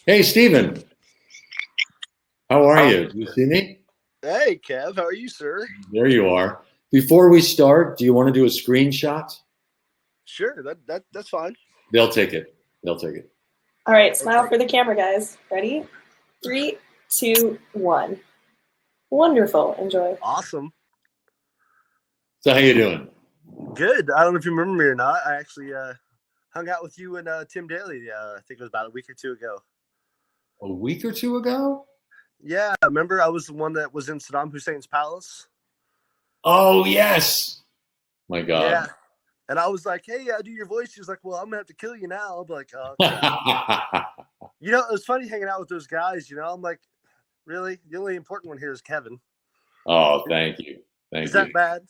Hey, Stephen. How are you? Do you see me? Hey, Kev, how are you, sir? There you are. Before we start, do you want to do a screenshot? Sure, that's fine. They'll take it. They'll take it. All right, smile Okay. for the camera, guys. Ready? 3, 2, 1. Wonderful. Enjoy. Awesome. So how you doing? Good. I don't know if you remember me or not. I actually hung out with you and Tim Daly. I think it was about a week or two ago. A week or two ago? Yeah, remember I was the one that was in Saddam Hussein's palace? Oh, yes. My God. Yeah. And I was like, hey, I do your voice. He was like, well, I'm going to have to kill you now. I'm like, oh, okay. It was funny hanging out with those guys. I'm like, really? The only important one here is Kevin. Oh, thank you. Thank Is you. that bad?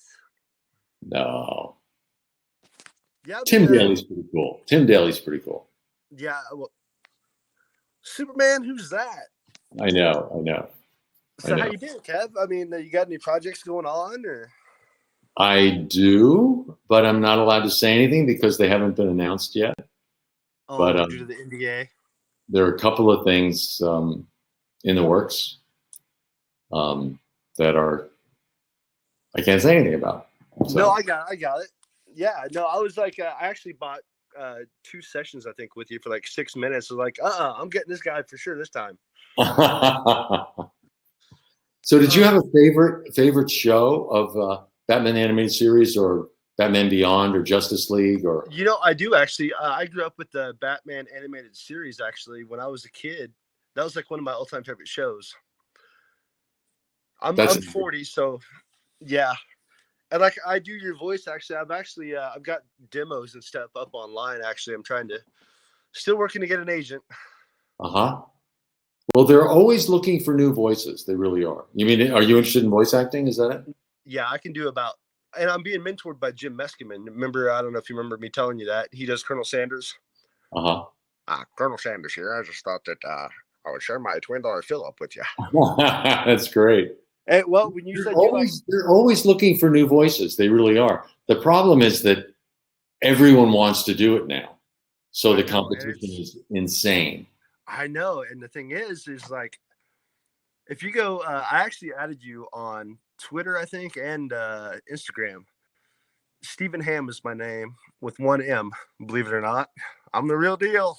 No. Yeah. Tim Daly's pretty cool. Tim Daly's pretty cool. Yeah. Well, Superman, who's that? I know. So how you doing, Kev? I mean, you got any projects going on, or? I do, but I'm not allowed to say anything because they haven't been announced yet. Oh, but due to the NDA. There are a couple of things in the works that I can't say anything about. So. No, I got it. Yeah, no, I was like, I actually bought 2 sessions, I think, with you for like 6 minutes. I was like, I'm getting this guy for sure this time. So did you have a favorite show of Batman animated series or Batman Beyond or Justice League or? I do actually. I grew up with the Batman animated series actually when I was a kid. That was like one of my all-time favorite shows. I'm 40, so yeah. And like I do your voice actually. I've got demos and stuff up online actually. I'm still working to get an agent. Uh-huh. Well, they're always looking for new voices. They really are. You mean, are you interested in voice acting? Is that it? Yeah, I can do and I'm being mentored by Jim Meskimen. Remember, I don't know if you remember me telling you that. He does Colonel Sanders. Uh-huh. Colonel Sanders here. I just thought that I would share my $20 fill-up with you. That's great. And, well, when you they're always looking for new voices. They really are. The problem is that everyone wants to do it now. So the competition is insane. I know. And the thing is like, if you go, I actually added you on Twitter, I think, and Instagram. Stephen Ham is my name with 1 M. Believe it or not, I'm the real deal.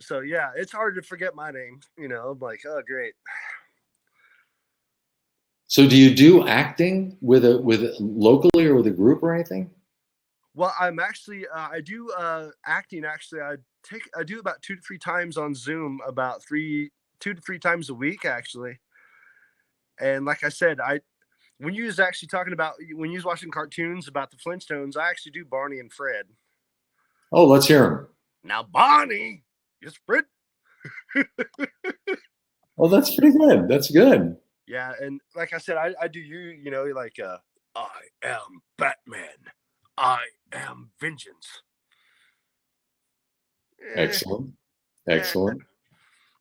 So yeah, it's hard to forget my name. I'm like, oh, great. So do you do acting with locally or with a group or anything? Well, I'm actually I do acting. Actually, I do about 2 to 3 times on Zoom, about 2 to 3 times a week, actually. And like I said, when you was actually talking about when you was watching cartoons about the Flintstones, I actually do Barney and Fred. Oh, let's hear them. Now, Barney, you spread. Oh, that's pretty good. That's good. Yeah, and like I said, I do like I am Batman. I am vengeance. Excellent.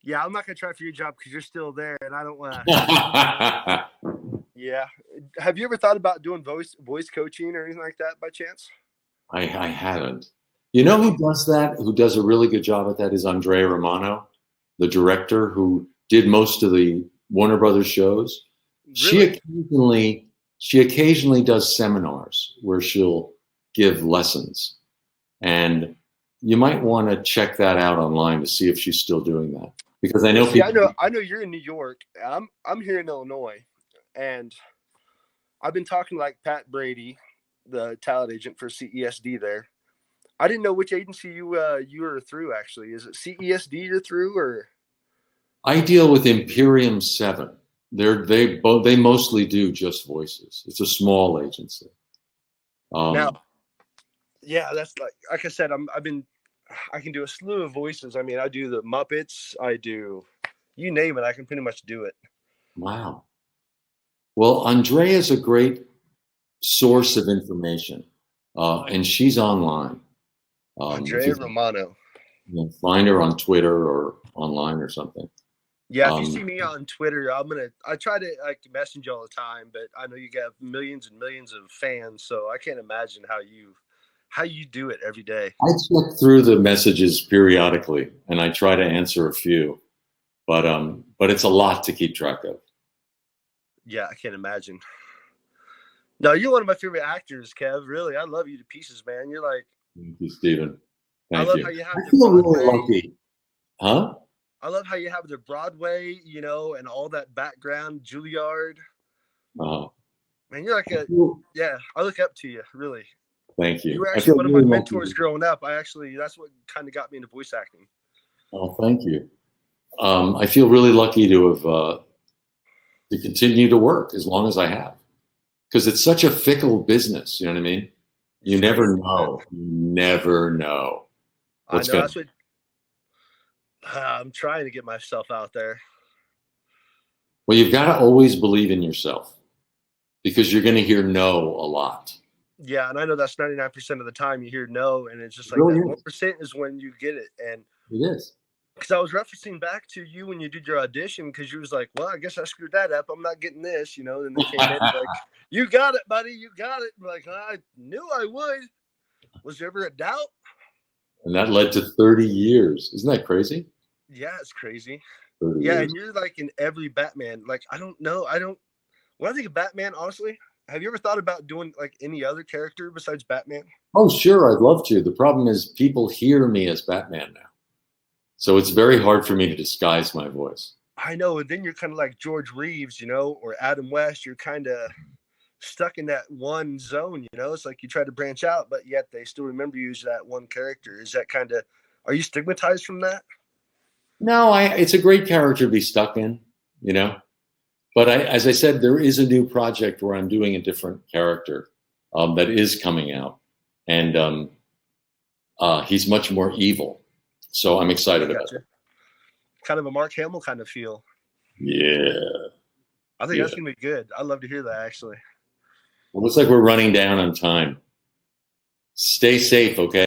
Yeah, I'm not gonna try for your job because you're still there, and I don't want to. Yeah. Have you ever thought about doing voice coaching or anything like that by chance? I haven't. You know who does that? Who does a really good job at that is Andrea Romano, the director who did most of the Warner Brothers shows. Really? She occasionally does seminars where she'll give lessons, and you might want to check that out online to see if she's still doing that. Because I know I know you're in New York. I'm here in Illinois, and I've been talking to like Pat Brady, the talent agent for CESD there. I didn't know which agency you were through. Actually, is it CESD you're through, or? I deal with Imperium 7. They mostly do just voices. It's a small agency. Now, yeah, that's like I said. I can do a slew of voices. I mean, I do the Muppets. I do, you name it. I can pretty much do it. Wow. Well, Andrea is a great source of information, and she's online. Andrea Romano. You can find her on Twitter or online or something. Yeah, if you see me on Twitter, I try to like message you all the time, but I know you got millions and millions of fans, so I can't imagine how you do it every day. I check through the messages periodically, and I try to answer a few, but it's a lot to keep track of. Yeah, I can't imagine. No, you're one of my favorite actors, Kev. Really, I love you to pieces, man. You're like. Thank you, Stephen. Thank I love you. how you have I the feel Broadway. really lucky. Huh? I love how you have the Broadway, and all that background, Juilliard. Man, you're like yeah, I look up to you, really. Thank you. You were actually one of my mentors growing up. That's what kind of got me into voice acting. Oh, thank you. I feel really lucky to have to continue to work as long as I have, because it's such a fickle business. You know what I mean? You never know. You never know. I know. That's what I'm trying to get myself out there. Well, you've got to always believe in yourself, because you're going to hear no a lot. Yeah, and I know that's 99% of the time you hear no, and it's just like really that 1% is when you get it. And it is. Because I was referencing back to you when you did your audition, because you was like, well, I guess I screwed that up. I'm not getting this, And then they came in like, you got it, buddy. You got it. I'm like, I knew I would. Was there ever a doubt? And that led to 30 years. Isn't that crazy? Yeah, it's crazy. 30 yeah, years. And you're like in every Batman. Like, I don't know. When I think of Batman, honestly, have you ever thought about doing like any other character besides Batman? Oh, sure. I'd love to. The problem is people hear me as Batman now. So it's very hard for me to disguise my voice. I know. And then you're kind of like George Reeves, or Adam West. You're kind of stuck in that one zone, It's like you try to branch out, but yet they still remember you as that one character. Is that are you stigmatized from that? No, it's a great character to be stuck in, But as I said, there is a new project where I'm doing a different character that is coming out. And he's much more evil. So I'm excited about it. Kind of a Mark Hamill kind of feel. Yeah. I think that's going to be good. I'd love to hear that, actually. It looks like we're running down on time. Stay safe, okay?